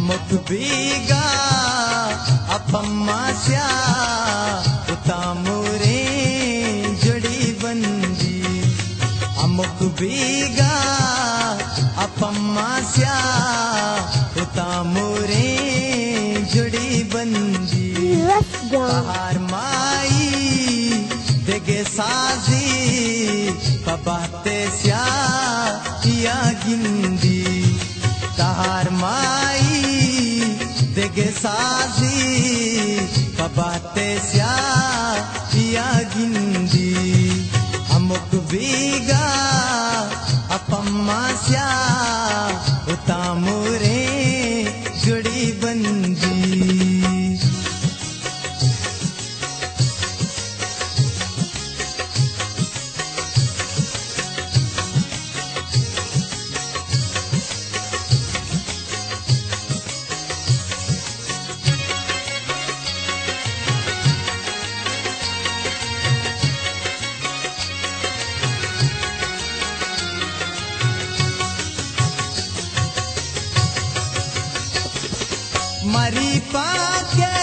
अमुक बीगा अपम्मास्या उतामुरे जुड़ी बंदी अमुक बीगा अपम्मास्या उतामुरे जुड़ी बंदी पहाड़ माई देगे साजी पबाते स्या या गिंदी तहार माई देगे साजी पबाते स्या या गिंदी अमुक बीगा अपम्मास्या उतामुरे जुड़ी बंदी मरी पाके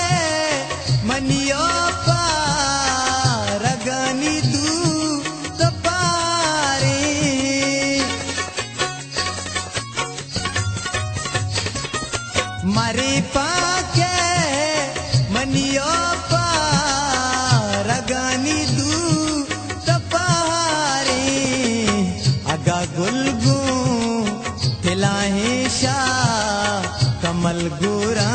मनियो पा रगनी तू तो पारे मरी पाके मनियो पा रगनी तू तो पारे अगा गुलगू तिलाहे शाह कमल गोरा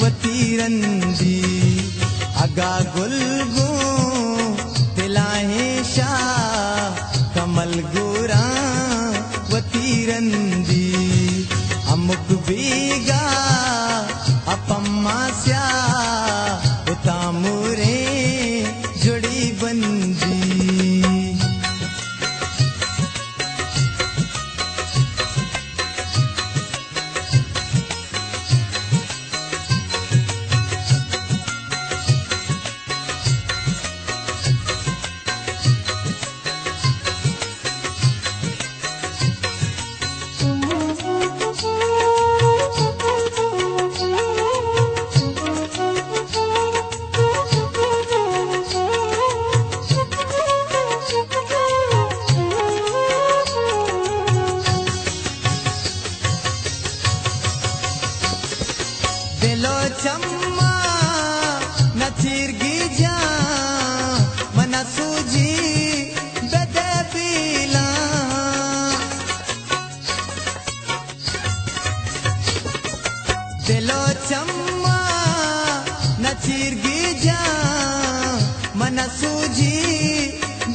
वतीरंदी अगा गुलगू तिलाहे शाह कमल गोरा वतीरंदी अमुक बीगा अपम्मास्या उतामुरे जुड़ी बंदी दिलो चम्मा नचीर गिजा मना सूजी बदे पीला दिलो चम्मा नचीर गिजा मना सूजी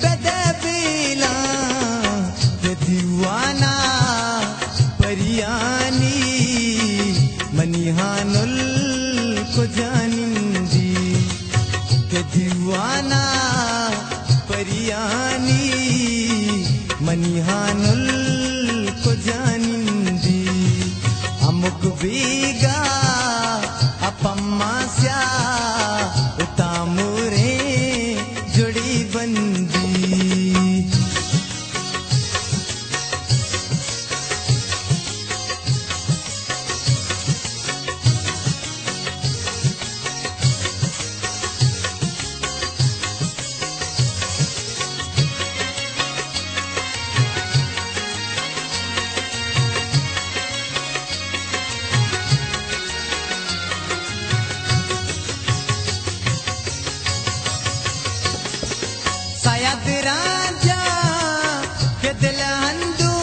बदे पीला दीवाना परियानी मनिहानुल को जानिंदी के दीवाना परियानी मनिहानुल को जानिंदी अमुक बीगा अपम्मास्या उतामुरे जुड़ी बंदी सयाद राजा के दिल अंदू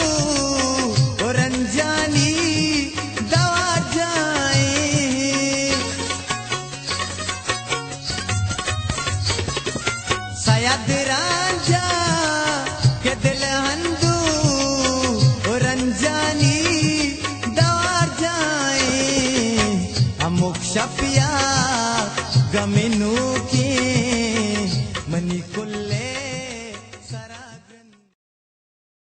और रंजानी दवा जाए सयाद राजा के दिल अंदू और रंजानी दवा जाए अमुक शफिया